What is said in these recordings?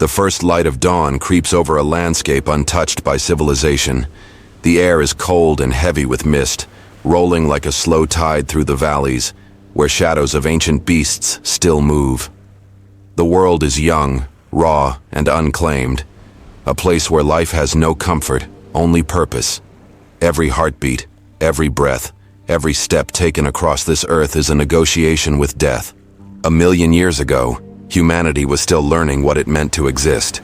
The first light of dawn creeps over a landscape untouched by civilization. The air is cold and heavy with mist, rolling like a slow tide through the valleys, where shadows of ancient beasts still move. The world is young, raw, and unclaimed, a place where life has no comfort, only purpose. Every heartbeat, every breath, every step taken across this earth is a negotiation with death. 1,000,000 years ago, humanity was still learning what it meant to exist.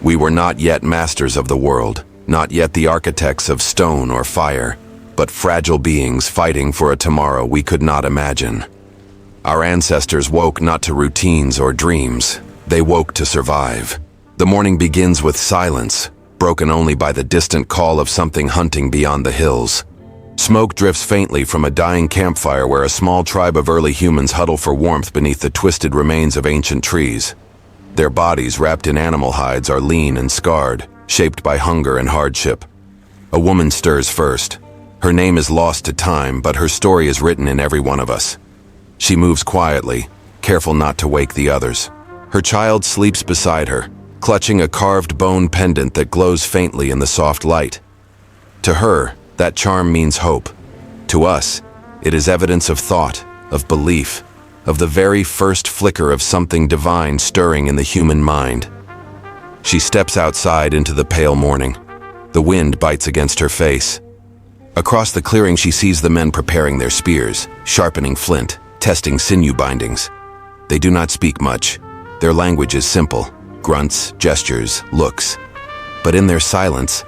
We were not yet masters of the world, not yet the architects of stone or fire, but fragile beings fighting for a tomorrow we could not imagine. Our ancestors woke not to routines or dreams, they woke to survive. The morning begins with silence, broken only by the distant call of something hunting beyond the hills. Smoke drifts faintly from a dying campfire where a small tribe of early humans huddle for warmth beneath the twisted remains of ancient trees. Their bodies, wrapped in animal hides, are lean and scarred, shaped by hunger and hardship. A woman stirs first. Her name is lost to time, but her story is written in every one of us. She moves quietly, careful not to wake the others. Her child sleeps beside her, clutching a carved bone pendant that glows faintly in the soft light. To her, that charm means hope. To us, it is evidence of thought, of belief, of the very first flicker of something divine stirring in the human mind. She steps outside into the pale morning. The wind bites against her face. Across the clearing she sees the men preparing their spears, sharpening flint, testing sinew bindings. They do not speak much. Their language is simple, grunts, gestures, looks. But in their silence,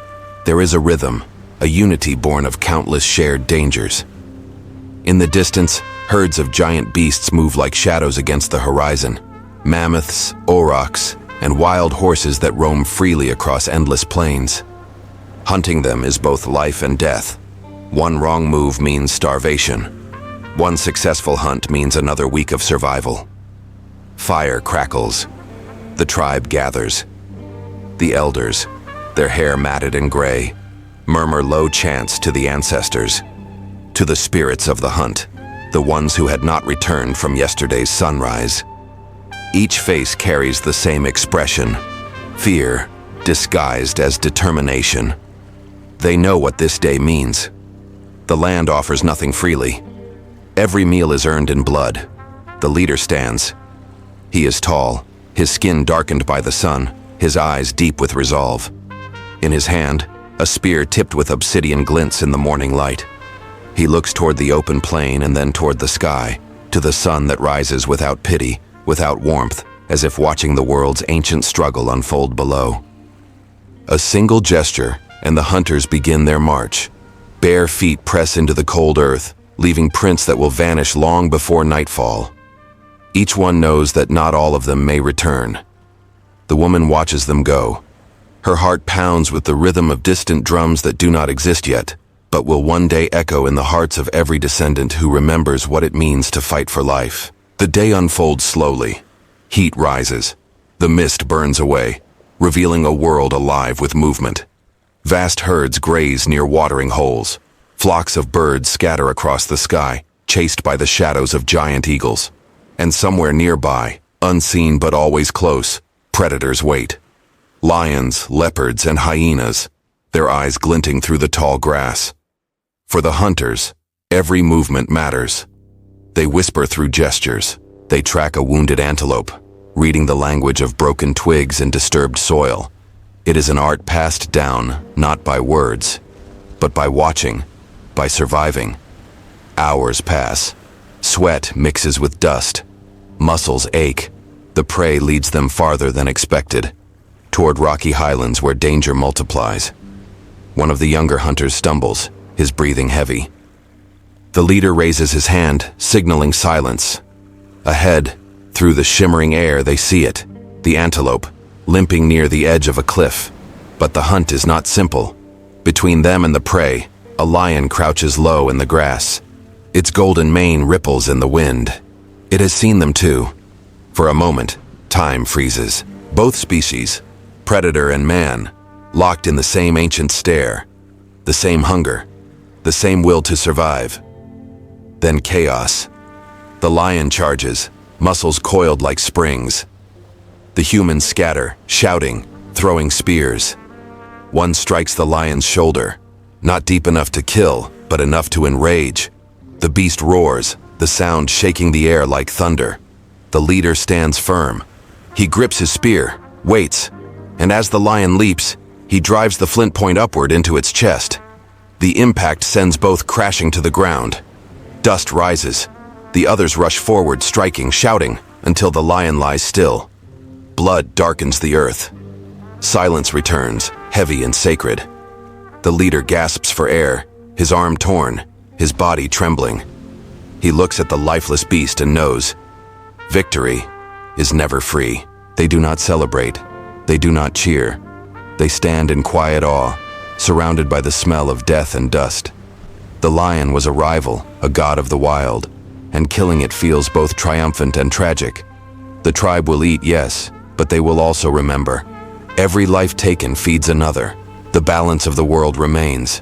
there is a rhythm, a unity born of countless shared dangers. In the distance, herds of giant beasts move like shadows against the horizon. Mammoths, aurochs, and wild horses that roam freely across endless plains. Hunting them is both life and death. One wrong move means starvation. One successful hunt means another week of survival. Fire crackles. The tribe gathers. The elders, their hair matted and gray, murmur low chants to the ancestors, to the spirits of the hunt, the ones who had not returned from yesterday's sunrise. Each face carries the same expression, fear disguised as determination. They know what this day means. The land offers nothing freely. Every meal is earned in blood. The leader stands. He is tall, his skin darkened by the sun, his eyes deep with resolve. In his hand, a spear tipped with obsidian glints in the morning light. He looks toward the open plain and then toward the sky, to the sun that rises without pity, without warmth, as if watching the world's ancient struggle unfold below. A single gesture, and the hunters begin their march. Bare feet press into the cold earth, leaving prints that will vanish long before nightfall. Each one knows that not all of them may return. The woman watches them go. Her heart pounds with the rhythm of distant drums that do not exist yet, but will one day echo in the hearts of every descendant who remembers what it means to fight for life. The day unfolds slowly. Heat rises. The mist burns away, revealing a world alive with movement. Vast herds graze near watering holes. Flocks of birds scatter across the sky, chased by the shadows of giant eagles. And somewhere nearby, unseen but always close, predators wait. Lions, leopards, and hyenas, their eyes glinting through the tall grass. For the hunters, every movement matters. They whisper through gestures. They track a wounded antelope, reading the language of broken twigs and disturbed soil. It is an art passed down, not by words, but by watching, by surviving. Hours pass. Sweat mixes with dust. Muscles ache. The prey leads them farther than expected, toward rocky highlands where danger multiplies. One of the younger hunters stumbles, his breathing heavy. The leader raises his hand, signaling silence. Ahead, through the shimmering air, they see it, the antelope, limping near the edge of a cliff. But the hunt is not simple. Between them and the prey, a lion crouches low in the grass. Its golden mane ripples in the wind. It has seen them too. For a moment, time freezes. Both species, predator and man, locked in the same ancient stare, the same hunger, the same will to survive. Then chaos. The lion charges, muscles coiled like springs. The humans scatter, shouting, throwing spears. One strikes the lion's shoulder, not deep enough to kill, but enough to enrage. The beast roars, the sound shaking the air like thunder. The leader stands firm. He grips his spear, waits, and as the lion leaps, he drives the flint point upward into its chest. The impact sends both crashing to the ground. Dust rises. The others rush forward, striking, shouting, until the lion lies still. Blood darkens the earth. Silence returns, heavy and sacred. The leader gasps for air, his arm torn, his body trembling. He looks at the lifeless beast and knows, victory is never free. They do not celebrate. They do not cheer. They stand in quiet awe, surrounded by the smell of death and dust. The lion was a rival, a god of the wild, and killing it feels both triumphant and tragic. The tribe will eat, yes, but they will also remember. Every life taken feeds another. The balance of the world remains.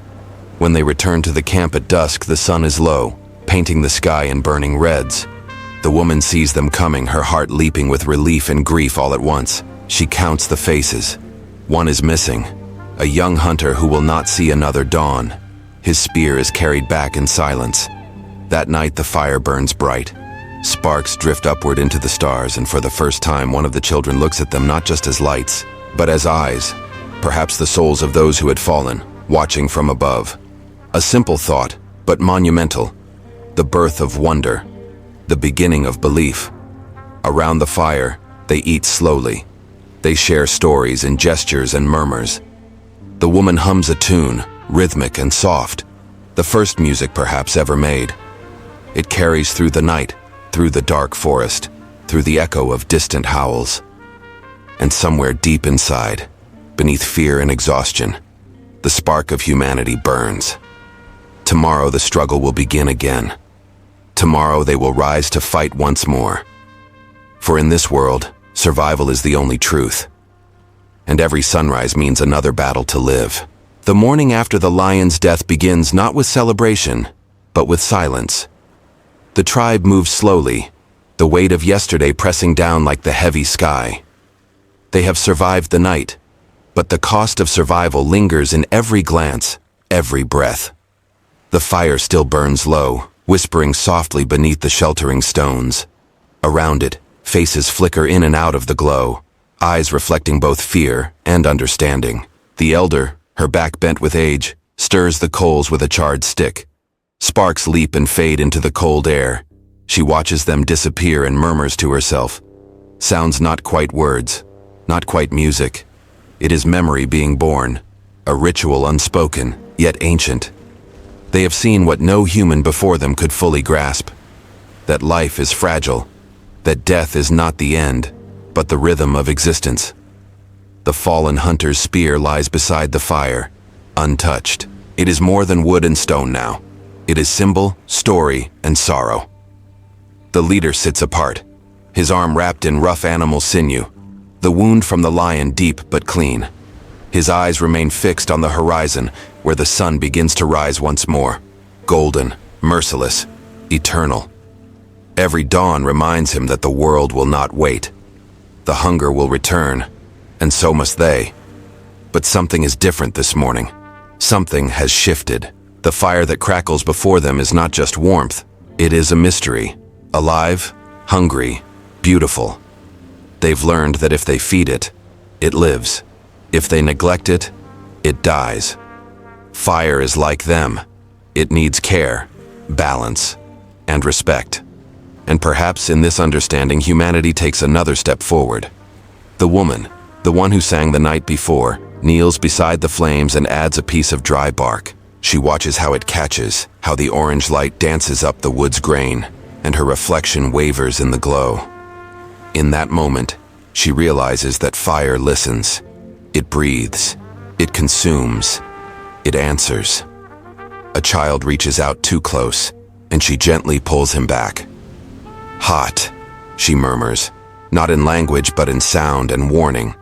When they return to the camp at dusk, the sun is low, painting the sky in burning reds. The woman sees them coming, her heart leaping with relief and grief all at once. She counts the faces. One is missing, a young hunter who will not see another dawn. His spear is carried back in silence. That night the fire burns bright. Sparks drift upward into the stars, and for the first time one of the children looks at them not just as lights, but as eyes, perhaps the souls of those who had fallen, watching from above. A simple thought, but monumental. The birth of wonder, the beginning of belief. Around the fire, they eat slowly. They share stories in gestures and murmurs. The woman hums a tune, rhythmic and soft, the first music perhaps ever made. It carries through the night, through the dark forest, through the echo of distant howls. And somewhere deep inside, beneath fear and exhaustion, the spark of humanity burns. Tomorrow the struggle will begin again. Tomorrow they will rise to fight once more. For in this world, survival is the only truth. And every sunrise means another battle to live. The morning after the lion's death begins not with celebration, but with silence. The tribe moves slowly, the weight of yesterday pressing down like the heavy sky. They have survived the night, but the cost of survival lingers in every glance, every breath. The fire still burns low, whispering softly beneath the sheltering stones. Around it, faces flicker in and out of the glow, eyes reflecting both fear and understanding. The elder, her back bent with age, stirs the coals with a charred stick. Sparks leap and fade into the cold air. She watches them disappear and murmurs to herself. Sounds not quite words, not quite music. It is memory being born, a ritual unspoken, yet ancient. They have seen what no human before them could fully grasp. That life is fragile, that death is not the end, but the rhythm of existence. The fallen hunter's spear lies beside the fire, untouched. It is more than wood and stone now. It is symbol, story, and sorrow. The leader sits apart, his arm wrapped in rough animal sinew, the wound from the lion deep but clean. His eyes remain fixed on the horizon, where the sun begins to rise once more, golden, merciless, eternal. Every dawn reminds him that the world will not wait. The hunger will return, and so must they. But something is different this morning. Something has shifted. The fire that crackles before them is not just warmth, it is a mystery. Alive, hungry, beautiful. They've learned that if they feed it, it lives. If they neglect it, it dies. Fire is like them. It needs care, balance, and respect. And perhaps in this understanding, humanity takes another step forward. The woman, the one who sang the night before, kneels beside the flames and adds a piece of dry bark. She watches how it catches, how the orange light dances up the wood's grain, and her reflection wavers in the glow. In that moment, she realizes that fire listens. It breathes. It consumes. It answers. A child reaches out too close, and she gently pulls him back. Hot, she murmurs, not in language but in sound and warning.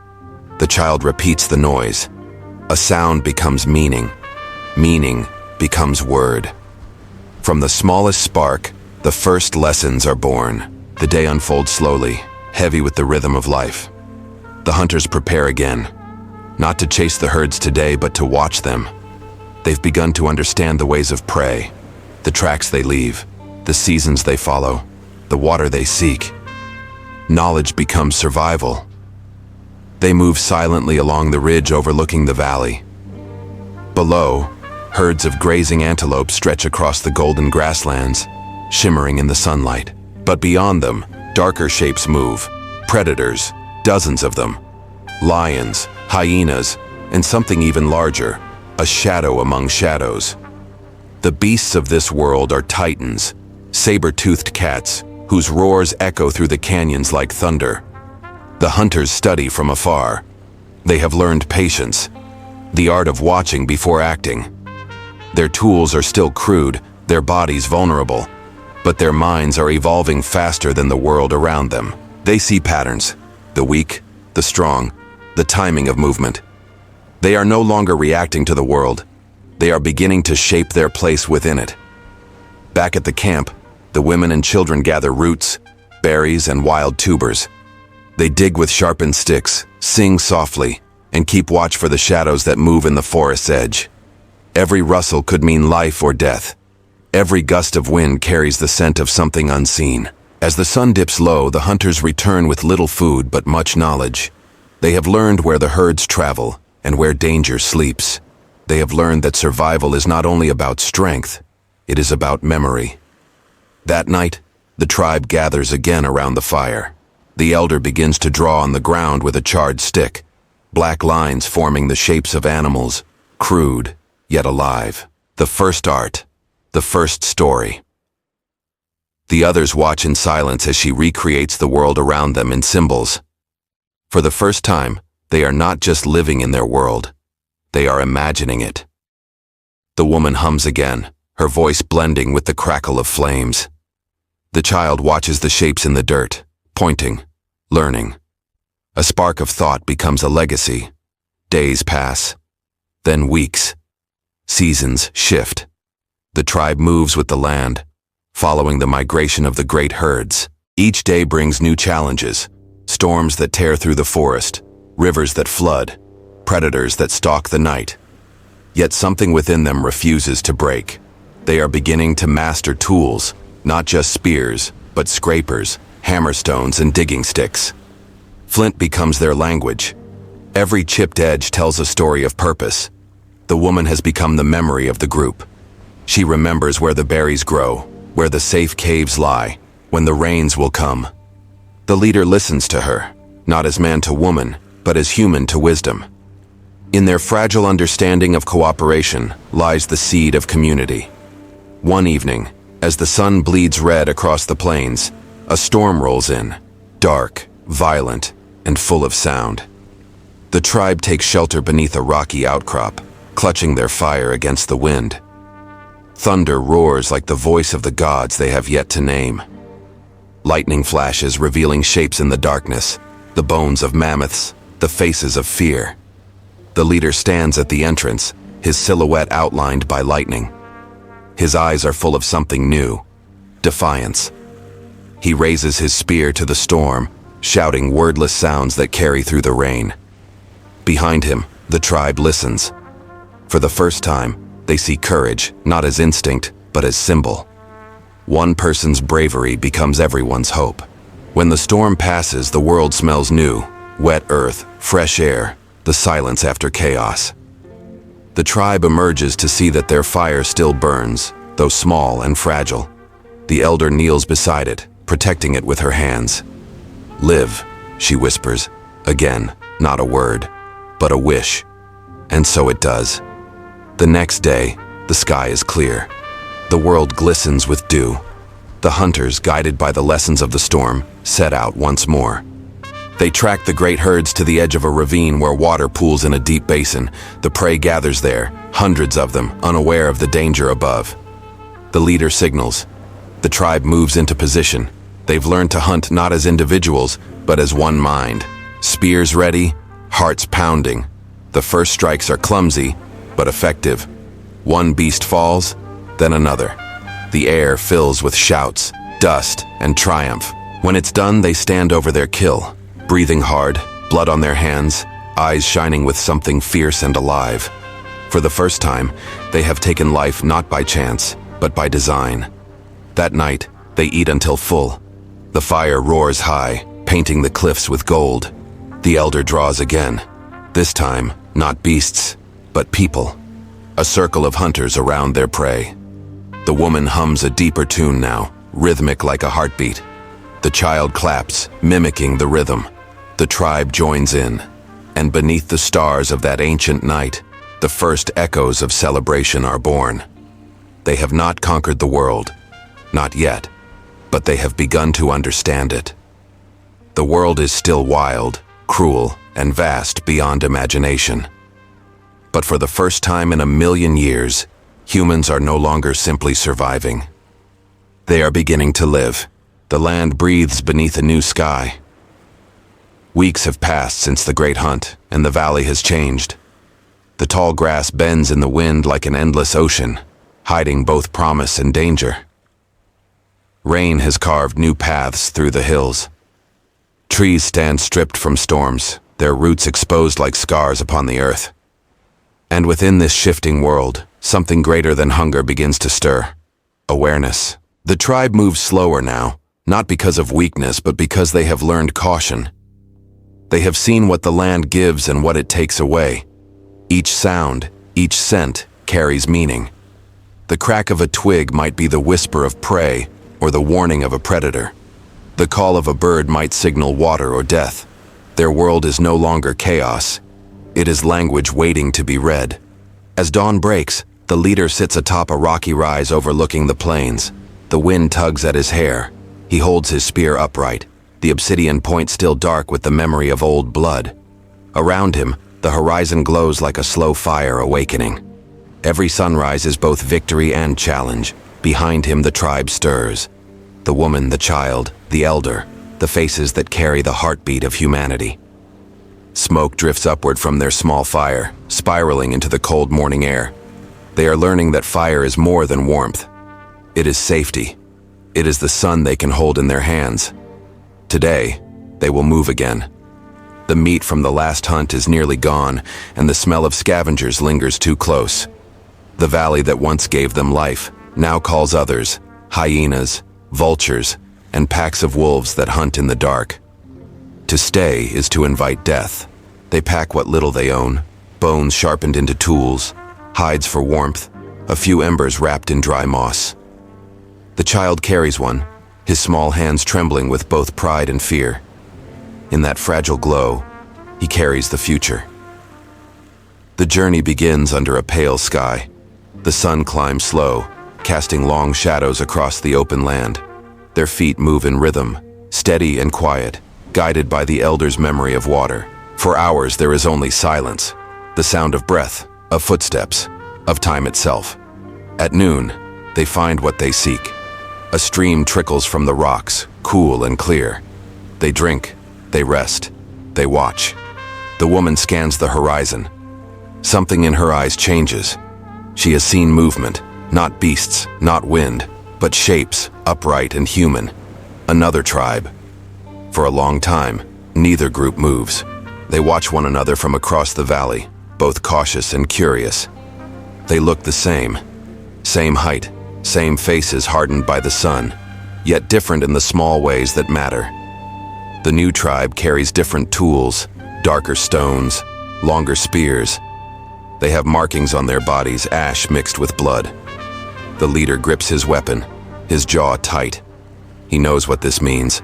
The child repeats the noise. A sound becomes meaning. Meaning becomes word. From the smallest spark, the first lessons are born. The day unfolds slowly, heavy with the rhythm of life. The hunters prepare again, not to chase the herds today, but to watch them. They've begun to understand the ways of prey, the tracks they leave, the seasons they follow, the water they seek. Knowledge becomes survival. They move silently along the ridge overlooking the valley. Below, herds of grazing antelope stretch across the golden grasslands, shimmering in the sunlight. But beyond them, darker shapes move, predators, dozens of them. Lions, hyenas, and something even larger, a shadow among shadows. The beasts of this world are titans, saber-toothed cats, whose roars echo through the canyons like thunder. The hunters study from afar. They have learned patience, the art of watching before acting. Their tools are still crude, their bodies vulnerable, but their minds are evolving faster than the world around them. They see patterns, the weak, the strong, the timing of movement. They are no longer reacting to the world. They are beginning to shape their place within it. Back at the camp, the women and children gather roots, berries, and wild tubers. They dig with sharpened sticks, sing softly, and keep watch for the shadows that move in the forest's edge. Every rustle could mean life or death. Every gust of wind carries the scent of something unseen. As the sun dips low, the hunters return with little food but much knowledge. They have learned where the herds travel and where danger sleeps. They have learned that survival is not only about strength, it is about memory. That night, the tribe gathers again around the fire. The elder begins to draw on the ground with a charred stick, black lines forming the shapes of animals, crude, yet alive. The first art, the first story. The others watch in silence as she recreates the world around them in symbols. For the first time, they are not just living in their world, they are imagining it. The woman hums again, her voice blending with the crackle of flames. The child watches the shapes in the dirt, pointing, learning. A spark of thought becomes a legacy. Days pass, then weeks. Seasons shift. The tribe moves with the land, following the migration of the great herds. Each day brings new challenges, storms that tear through the forest, rivers that flood, predators that stalk the night. Yet something within them refuses to break. They are beginning to master tools, not just spears, but scrapers, hammerstones, and digging sticks. Flint becomes their language. Every chipped edge tells a story of purpose. The woman has become the memory of the group. She remembers where the berries grow, where the safe caves lie, when the rains will come. The leader listens to her, not as man to woman, but as human to wisdom. In their fragile understanding of cooperation lies the seed of community. One evening, as the sun bleeds red across the plains, a storm rolls in, dark, violent, and full of sound. The tribe takes shelter beneath a rocky outcrop, clutching their fire against the wind. Thunder roars like the voice of the gods they have yet to name. Lightning flashes revealing shapes in the darkness, the bones of mammoths, the faces of fear. The leader stands at the entrance, his silhouette outlined by lightning. His eyes are full of something new, defiance. He raises his spear to the storm, shouting wordless sounds that carry through the rain. Behind him, the tribe listens. For the first time, they see courage, not as instinct, but as symbol. One person's bravery becomes everyone's hope. When the storm passes, the world smells new, wet earth, fresh air, the silence after chaos. The tribe emerges to see that their fire still burns, though small and fragile. The elder kneels beside it, protecting it with her hands. "Live," she whispers, again, not a word, but a wish. And so it does. The next day, the sky is clear. The world glistens with dew. The hunters, guided by the lessons of the storm, set out once more. They track the great herds to the edge of a ravine where water pools in a deep basin. The prey gathers there, hundreds of them, unaware of the danger above. The leader signals. The tribe moves into position. They've learned to hunt not as individuals, but as one mind. Spears ready, hearts pounding. The first strikes are clumsy, but effective. One beast falls, then another. The air fills with shouts, dust, and triumph. When it's done, they stand over their kill, breathing hard, blood on their hands, eyes shining with something fierce and alive. For the first time, they have taken life not by chance, but by design. That night, they eat until full. The fire roars high, painting the cliffs with gold. The elder draws again. This time, not beasts, but people. A circle of hunters around their prey. The woman hums a deeper tune now, rhythmic like a heartbeat. The child claps, mimicking the rhythm. The tribe joins in. And beneath the stars of that ancient night, the first echoes of celebration are born. They have not conquered the world, not yet, but they have begun to understand it. The world is still wild, cruel, and vast beyond imagination. But for the first time in a million years, humans are no longer simply surviving. They are beginning to live. The land breathes beneath a new sky. Weeks have passed since the great hunt, and the valley has changed. The tall grass bends in the wind like an endless ocean, hiding both promise and danger. Rain has carved new paths through the hills. Trees stand stripped from storms, their roots exposed like scars upon the earth. And within this shifting world, something greater than hunger begins to stir. Awareness. The tribe moves slower now, not because of weakness, but because they have learned caution. They have seen what the land gives and what it takes away. Each sound, each scent, carries meaning. The crack of a twig might be the whisper of prey or the warning of a predator. The call of a bird might signal water or death. Their world is no longer chaos. It is language waiting to be read. As dawn breaks, the leader sits atop a rocky rise overlooking the plains. The wind tugs at his hair. He holds his spear upright, the obsidian point still dark with the memory of old blood. Around him, the horizon glows like a slow fire awakening. Every sunrise is both victory and challenge. Behind him, the tribe stirs. The woman, the child, the elder, the faces that carry the heartbeat of humanity. Smoke drifts upward from their small fire, spiraling into the cold morning air. They are learning that fire is more than warmth. It is safety. It is the sun they can hold in their hands. Today, they will move again. The meat from the last hunt is nearly gone, and the smell of scavengers lingers too close. The valley that once gave them life now calls others, hyenas, vultures, and packs of wolves that hunt in the dark. To stay is to invite death. They pack what little they own, bones sharpened into tools, hides for warmth, a few embers wrapped in dry moss. The child carries one, his small hands trembling with both pride and fear. In that fragile glow, he carries the future. The journey begins under a pale sky. The sun climbs slow, casting long shadows across the open land. Their feet move in rhythm, steady and quiet, guided by the elder's memory of water. For hours there is only silence, the sound of breath, of footsteps, of time itself. At noon, they find what they seek. A stream trickles from the rocks, cool and clear. They drink, they rest, they watch. The woman scans the horizon. Something in her eyes changes. She has seen movement, not beasts, not wind, but shapes, upright and human. Another tribe. For a long time, neither group moves. They watch one another from across the valley, both cautious and curious. They look the same. Same height, same faces hardened by the sun, yet different in the small ways that matter. The new tribe carries different tools, darker stones, longer spears. They have markings on their bodies, ash mixed with blood. The leader grips his weapon, his jaw tight. He knows what this means.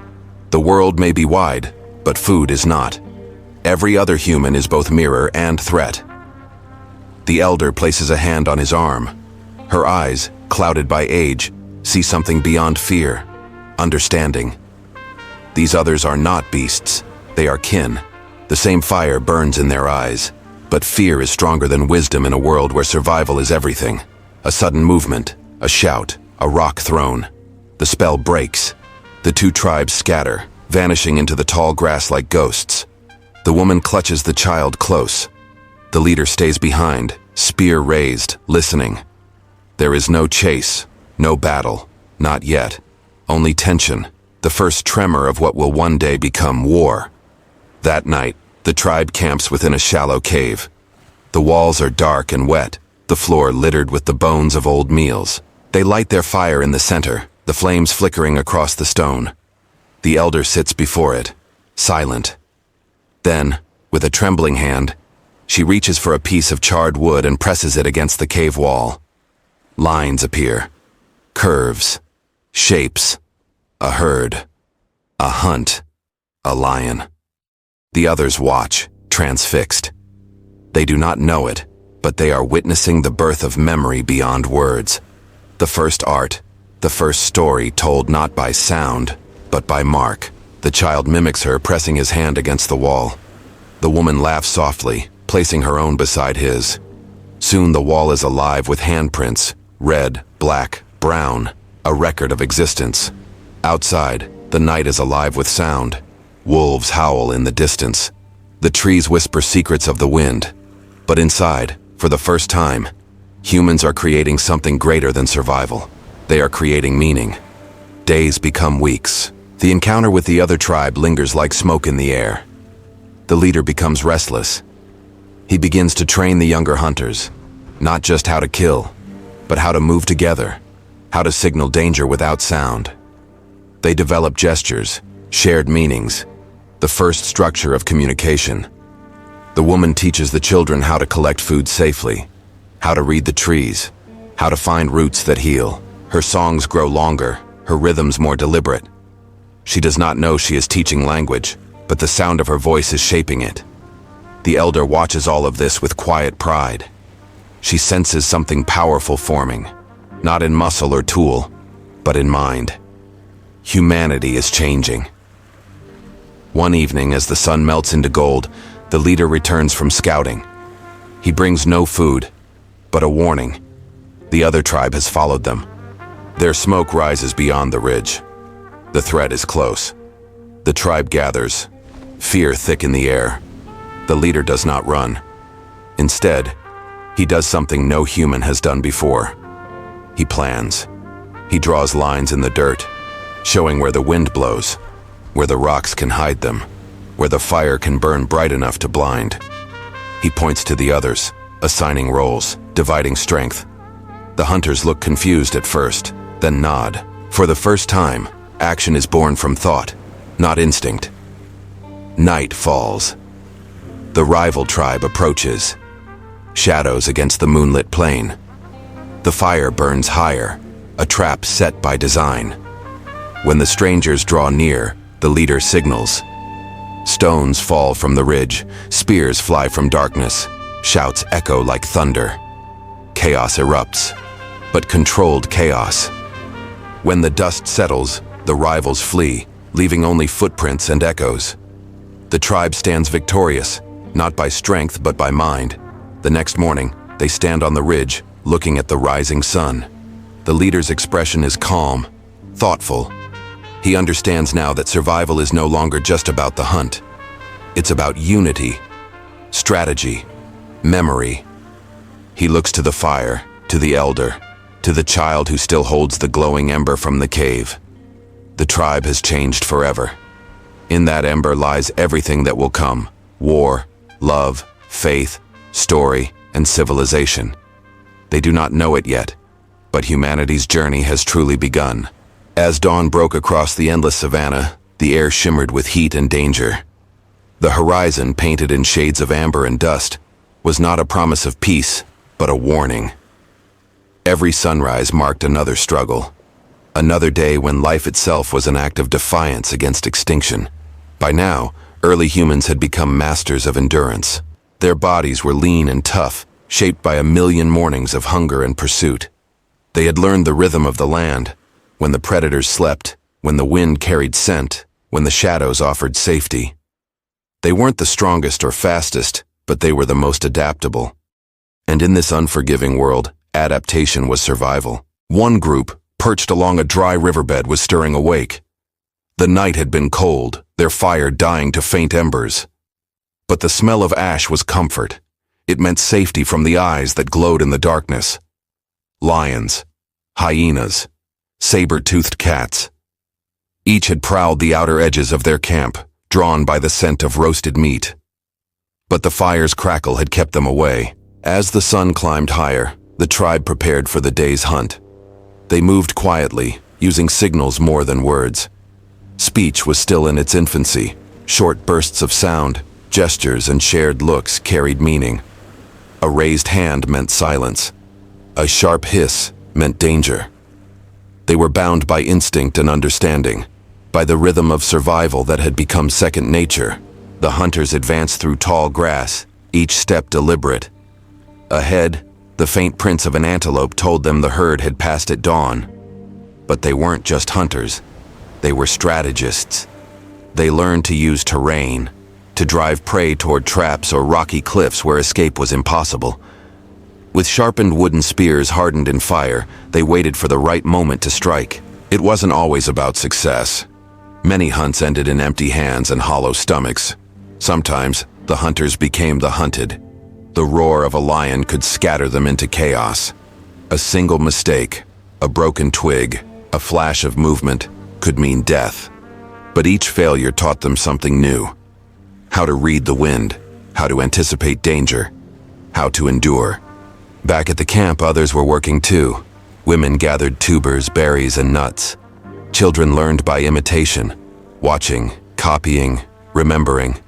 The world may be wide, but food is not. Every other human is both mirror and threat. The elder places a hand on his arm. Her eyes, clouded by age, see something beyond fear, understanding. These others are not beasts, they are kin. The same fire burns in their eyes, but fear is stronger than wisdom in a world where survival is everything. A sudden movement, a shout, a rock thrown. The spell breaks. The two tribes scatter, vanishing into the tall grass like ghosts. The woman clutches the child close. The leader stays behind, spear raised, listening. There is no chase, no battle, not yet. Only tension, the first tremor of what will one day become war. That night, The tribe camps within a shallow cave. The walls are dark and wet, the floor littered with the bones of old meals. They light their fire in the center, the flames flickering across the stone. The elder sits before it, silent. Then, with a trembling hand, she reaches for a piece of charred wood and presses it against the cave wall. Lines appear. Curves. Shapes. A herd. A hunt. A lion. The others watch, transfixed. They do not know it, but they are witnessing the birth of memory beyond words. The first art, the first story told not by sound, but by mark. The child mimics her, pressing his hand against the wall. The woman laughs softly, placing her own beside his. Soon the wall is alive with handprints, red, black, brown, a record of existence. Outside, the night is alive with sound. Wolves howl in the distance. The trees whisper secrets of the wind. But inside, for the first time, humans are creating something greater than survival. They are creating meaning. Days become weeks. The encounter with the other tribe lingers like smoke in the air. The leader becomes restless. He begins to train the younger hunters, not just how to kill, but how to move together, how to signal danger without sound. They develop gestures, shared meanings, the first structure of communication. The woman teaches the children how to collect food safely, how to read the trees, how to find roots that heal. Her songs grow longer, her rhythms more deliberate. She does not know she is teaching language, but the sound of her voice is shaping it. The elder watches all of this with quiet pride. She senses something powerful forming, not in muscle or tool, but in mind. Humanity is changing. One evening, as the sun melts into gold, the leader returns from scouting. He brings no food, but a warning. The other tribe has followed them. Their smoke rises beyond the ridge. The threat is close. The tribe gathers, fear thick in the air. The leader does not run. Instead, he does something no human has done before. He plans. He draws lines in the dirt, showing where the wind blows, where the rocks can hide them, where the fire can burn bright enough to blind. He points to the others, assigning roles, dividing strength. The hunters look confused at first, then nod. For the first time, action is born from thought, not instinct. Night falls. The rival tribe approaches. Shadows against the moonlit plain. The fire burns higher, a trap set by design. When the strangers draw near, the leader signals. Stones fall from the ridge, spears fly from darkness, shouts echo like thunder. Chaos erupts, but controlled chaos. When the dust settles, the rivals flee, leaving only footprints and echoes. The tribe stands victorious, not by strength but by mind. The next morning, they stand on the ridge, looking at the rising sun. The leader's expression is calm, thoughtful. He understands now that survival is no longer just about the hunt. It's about unity, strategy, memory. He looks to the fire, to the elder, to the child who still holds the glowing ember from the cave. The tribe has changed forever. In that ember lies everything that will come: war, love, faith, story, and civilization. They do not know it yet, but humanity's journey has truly begun. As dawn broke across the endless savanna, the air shimmered with heat and danger. The horizon, painted in shades of amber and dust, was not a promise of peace, but a warning. Every sunrise marked another struggle, another day when life itself was an act of defiance against extinction. By now, early humans had become masters of endurance. Their bodies were lean and tough, shaped by a million mornings of hunger and pursuit. They had learned the rhythm of the land, when the predators slept, when the wind carried scent, when the shadows offered safety. They weren't the strongest or fastest, but they were the most adaptable. And in this unforgiving world, adaptation was survival. One group, perched along a dry riverbed, was stirring awake. The night had been cold, their fire dying to faint embers. But the smell of ash was comfort. It meant safety from the eyes that glowed in the darkness. Lions, hyenas, saber-toothed cats. Each had prowled the outer edges of their camp, drawn by the scent of roasted meat. But the fire's crackle had kept them away. As the sun climbed higher, the tribe prepared for the day's hunt. They moved quietly, using signals more than words. Speech was still in its infancy. Short bursts of sound, gestures, and shared looks carried meaning. A raised hand meant silence. A sharp hiss meant danger. They were bound by instinct and understanding, by the rhythm of survival that had become second nature. The hunters advanced through tall grass, each step deliberate. Ahead, the faint prints of an antelope told them the herd had passed at dawn. But they weren't just hunters. They were strategists. They learned to use terrain, to drive prey toward traps or rocky cliffs where escape was impossible. With sharpened wooden spears hardened in fire, they waited for the right moment to strike. It wasn't always about success. Many hunts ended in empty hands and hollow stomachs. Sometimes, the hunters became the hunted. The roar of a lion could scatter them into chaos. A single mistake, a broken twig, a flash of movement could mean death. But each failure taught them something new. How to read the wind, how to anticipate danger, how to endure. Back at the camp, others were working too. Women gathered tubers, berries, and nuts. Children learned by imitation, watching, copying, remembering.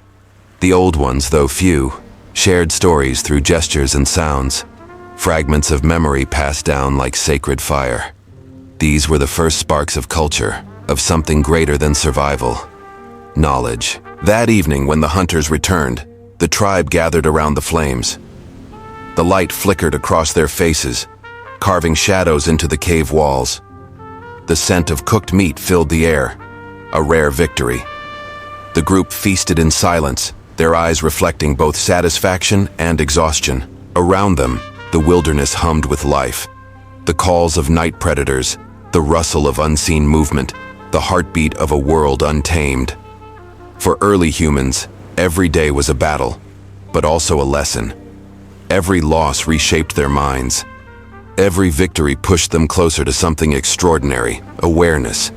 The old ones, though few, shared stories through gestures and sounds, fragments of memory passed down like sacred fire. These were the first sparks of culture, of something greater than survival. Knowledge. That evening, when the hunters returned, the tribe gathered around the flames. The light flickered across their faces, carving shadows into the cave walls. The scent of cooked meat filled the air, a rare victory. The group feasted in silence, their eyes reflecting both satisfaction and exhaustion. Around them, the wilderness hummed with life. The calls of night predators, the rustle of unseen movement, the heartbeat of a world untamed. For early humans, every day was a battle, but also a lesson. Every loss reshaped their minds. Every victory pushed them closer to something extraordinary, awareness.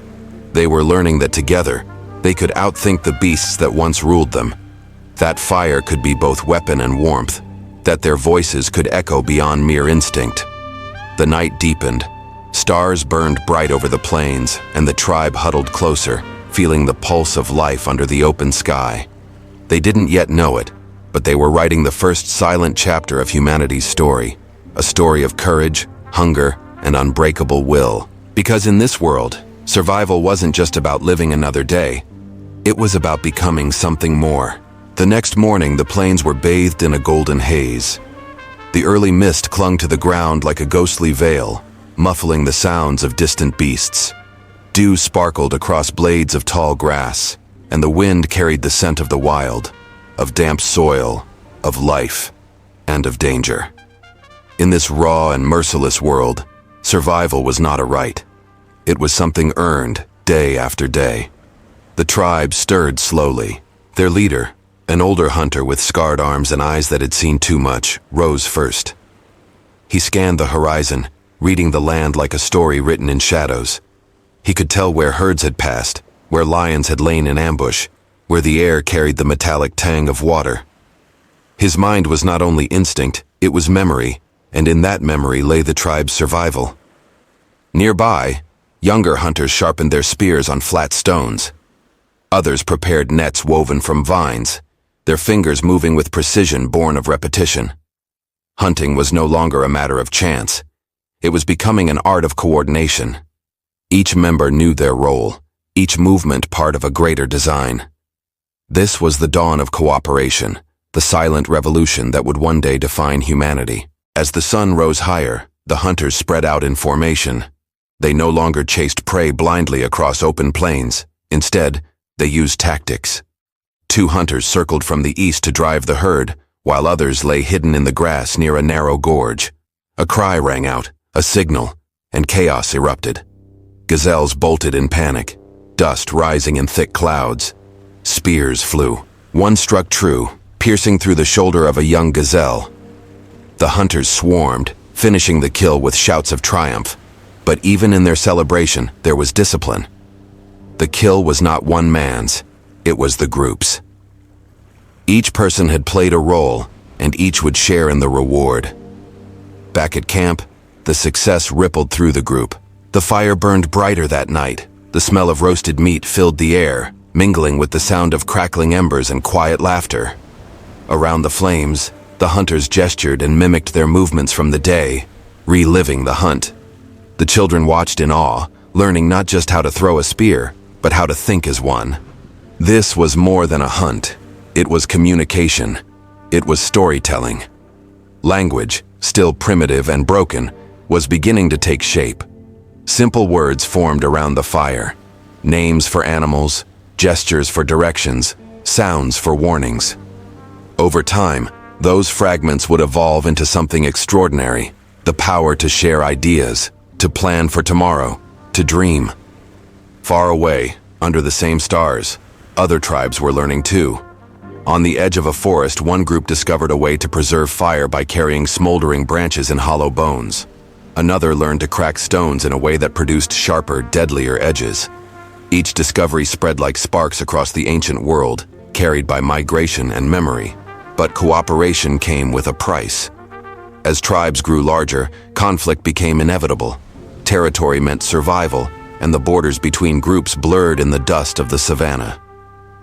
They were learning that together, they could outthink the beasts that once ruled them. That fire could be both weapon and warmth, that their voices could echo beyond mere instinct. The night deepened. Stars burned bright over the plains, and the tribe huddled closer, feeling the pulse of life under the open sky. They didn't yet know it, but they were writing the first silent chapter of humanity's story, a story of courage, hunger, and unbreakable will. Because in this world, survival wasn't just about living another day. It was about becoming something more. The next morning, the plains were bathed in a golden haze. The early mist clung to the ground like a ghostly veil, muffling the sounds of distant beasts. Dew sparkled across blades of tall grass, and the wind carried the scent of the wild, of damp soil, of life, and of danger. In this raw and merciless world, survival was not a right. It was something earned day after day. The tribe stirred slowly. Their leader, an older hunter with scarred arms and eyes that had seen too much, rose first. He scanned the horizon, reading the land like a story written in shadows. He could tell where herds had passed, where lions had lain in ambush, where the air carried the metallic tang of water. His mind was not only instinct, it was memory, and in that memory lay the tribe's survival. Nearby, younger hunters sharpened their spears on flat stones. Others prepared nets woven from vines, their fingers moving with precision born of repetition. Hunting was no longer a matter of chance. It was becoming an art of coordination. Each member knew their role, each movement part of a greater design. This was the dawn of cooperation, the silent revolution that would one day define humanity. As the sun rose higher, the hunters spread out in formation. They no longer chased prey blindly across open plains. Instead, they used tactics. 2 hunters circled from the east to drive the herd, while others lay hidden in the grass near a narrow gorge. A cry rang out, a signal, and chaos erupted. Gazelles bolted in panic, dust rising in thick clouds. Spears flew. One struck true, piercing through the shoulder of a young gazelle. The hunters swarmed, finishing the kill with shouts of triumph. But even in their celebration, there was discipline. The kill was not one man's, it was the group's. Each person had played a role, and each would share in the reward. Back at camp, the success rippled through the group. The fire burned brighter that night. The smell of roasted meat filled the air, mingling with the sound of crackling embers and quiet laughter. Around the flames, the hunters gestured and mimicked their movements from the day, reliving the hunt. The children watched in awe, learning not just how to throw a spear, but how to think as one. This was more than a hunt. It was communication. It was storytelling. Language, still primitive and broken, was beginning to take shape. Simple words formed around the fire. Names for animals, gestures for directions, sounds for warnings. Over time, those fragments would evolve into something extraordinary, the power to share ideas, to plan for tomorrow, to dream. Far away, under the same stars, other tribes were learning too. On the edge of a forest, one group discovered a way to preserve fire by carrying smoldering branches in hollow bones. Another learned to crack stones in a way that produced sharper, deadlier edges. Each discovery spread like sparks across the ancient world, carried by migration and memory. But cooperation came with a price. As tribes grew larger, conflict became inevitable. Territory meant survival, and the borders between groups blurred in the dust of the savannah.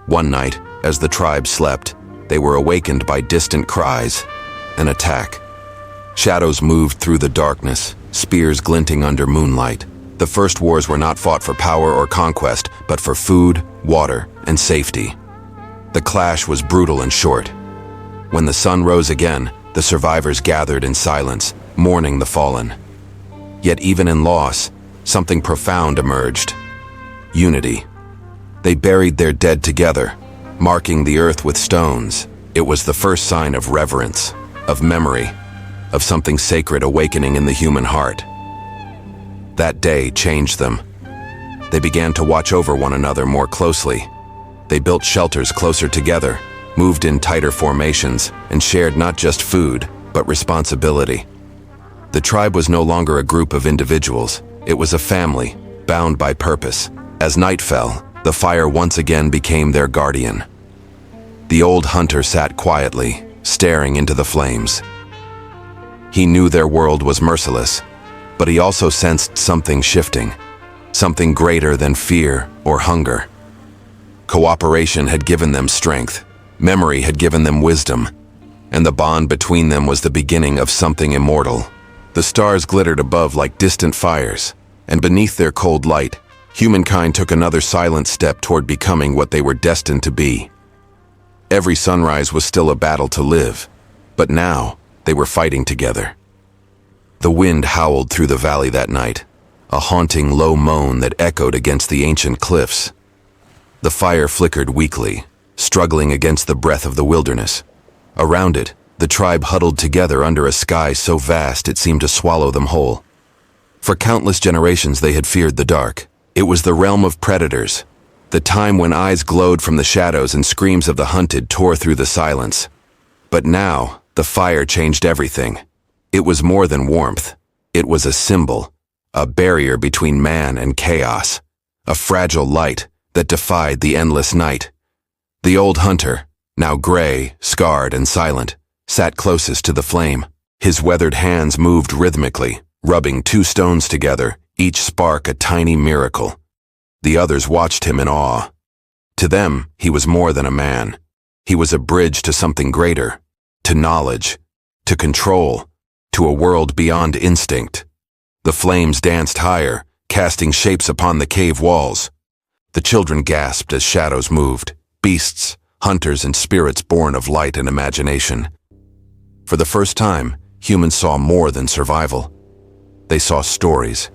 One night, as the tribe slept, they were awakened by distant cries. An attack. Shadows moved through the darkness, spears glinting under moonlight. The first wars were not fought for power or conquest, but for food, water, and safety. The clash was brutal and short. When the sun rose again, the survivors gathered in silence, mourning the fallen. Yet even in loss, something profound emerged. Unity. They buried their dead together, marking the earth with stones. It was the first sign of reverence, of memory, of something sacred awakening in the human heart. That day changed them. They began to watch over one another more closely. They built shelters closer together, moved in tighter formations, and shared not just food, but responsibility. The tribe was no longer a group of individuals. It was a family, bound by purpose. As night fell, the fire once again became their guardian. The old hunter sat quietly, staring into the flames. He knew their world was merciless, but he also sensed something shifting, something greater than fear or hunger. Cooperation had given them strength, memory had given them wisdom, and the bond between them was the beginning of something immortal. The stars glittered above like distant fires, and beneath their cold light, humankind took another silent step toward becoming what they were destined to be. Every sunrise was still a battle to live, but now they were fighting together. The wind howled through the valley that night, a haunting low moan that echoed against the ancient cliffs. The fire flickered weakly, struggling against the breath of the wilderness. Around it, the tribe huddled together under a sky so vast it seemed to swallow them whole. For countless generations they had feared the dark. It was the realm of predators, the time when eyes glowed from the shadows and screams of the hunted tore through the silence. But now, the fire changed everything. It was more than warmth. It was a symbol, a barrier between man and chaos, a fragile light that defied the endless night. The old hunter, now gray, scarred, and silent, sat closest to the flame. His weathered hands moved rhythmically, rubbing two stones together, each spark a tiny miracle. The others watched him in awe. To them, he was more than a man. He was a bridge to something greater, to knowledge, to control, to a world beyond instinct. The flames danced higher, casting shapes upon the cave walls. The children gasped as shadows moved, beasts, hunters, and spirits born of light and imagination. For the first time, humans saw more than survival. They saw stories.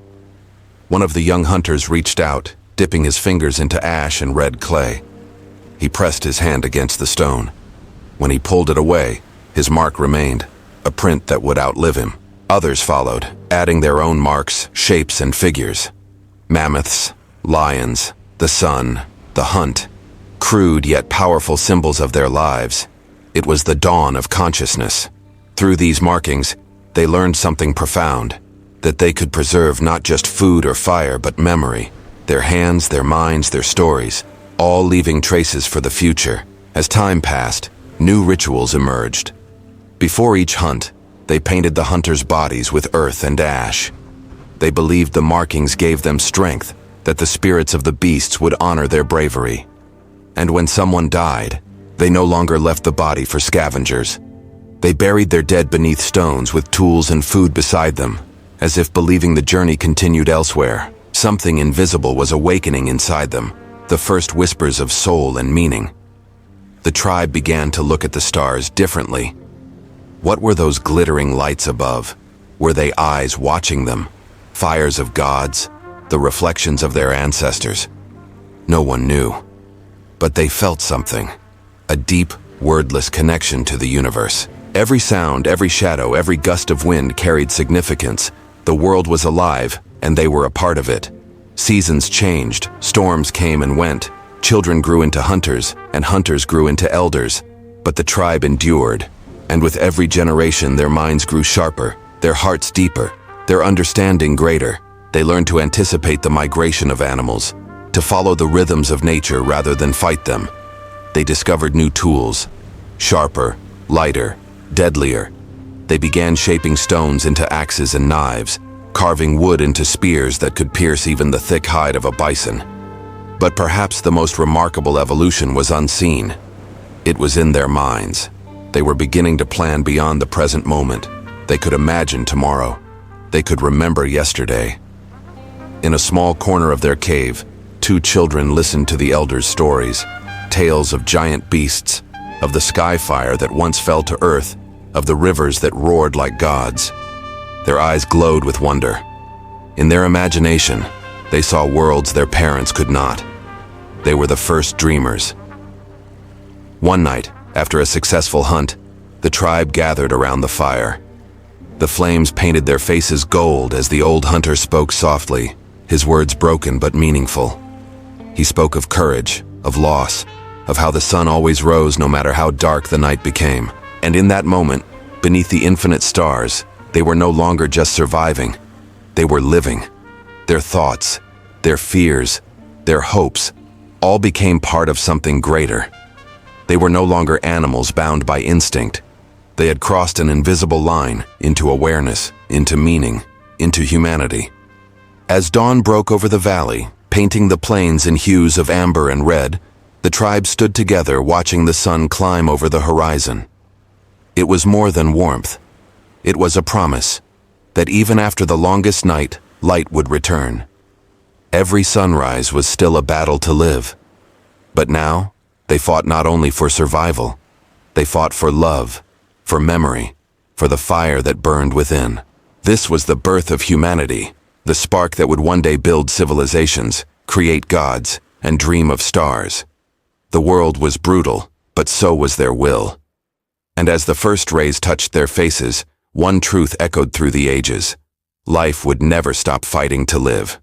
One of the young hunters reached out, dipping his fingers into ash and red clay. He pressed his hand against the stone. When he pulled it away, his mark remained, a print that would outlive him. Others followed, adding their own marks, shapes, and figures. Mammoths, lions, the sun, the hunt, crude yet powerful symbols of their lives. It was the dawn of consciousness. Through these markings, they learned something profound, that they could preserve not just food or fire, but memory. Their hands, their minds, their stories, all leaving traces for the future. As time passed, new rituals emerged. Before each hunt, they painted the hunters' bodies with earth and ash. They believed the markings gave them strength, that the spirits of the beasts would honor their bravery. And when someone died, they no longer left the body for scavengers. They buried their dead beneath stones with tools and food beside them, as if believing the journey continued elsewhere. Something invisible was awakening inside them, the first whispers of soul and meaning. The tribe began to look at the stars differently. What were those glittering lights above? Were they eyes watching them? Fires of gods? The reflections of their ancestors? No one knew. But they felt something. A deep, wordless connection to the universe. Every sound, every shadow, every gust of wind carried significance. The world was alive, and they were a part of it. Seasons changed, storms came and went. Children grew into hunters, and hunters grew into elders. But the tribe endured, and with every generation their minds grew sharper, their hearts deeper, their understanding greater. They learned to anticipate the migration of animals, to follow the rhythms of nature rather than fight them. They discovered new tools, sharper, lighter, deadlier. They began shaping stones into axes and knives, carving wood into spears that could pierce even the thick hide of a bison. But perhaps the most remarkable evolution was unseen. It was in their minds. They were beginning to plan beyond the present moment. They could imagine tomorrow. They could remember yesterday. In a small corner of their cave, two children listened to the elders' stories, tales of giant beasts, of the sky fire that once fell to earth, of the rivers that roared like gods. Their eyes glowed with wonder. In their imagination, they saw worlds their parents could not. They were the first dreamers. One night, after a successful hunt, the tribe gathered around the fire. The flames painted their faces gold as the old hunter spoke softly, his words broken but meaningful. He spoke of courage, of loss, of how the sun always rose no matter how dark the night became. And in that moment, beneath the infinite stars, they were no longer just surviving. They were living. Their thoughts, their fears, their hopes, all became part of something greater. They were no longer animals bound by instinct. They had crossed an invisible line into awareness, into meaning, into humanity. As dawn broke over the valley, painting the plains in hues of amber and red, the tribe stood together watching the sun climb over the horizon. It was more than warmth. It was a promise that even after the longest night, light would return. Every sunrise was still a battle to live. But now, they fought not only for survival, they fought for love, for memory, for the fire that burned within. This was the birth of humanity, the spark that would one day build civilizations, create gods, and dream of stars. The world was brutal, but so was their will. And as the first rays touched their faces, one truth echoed through the ages. Life would never stop fighting to live.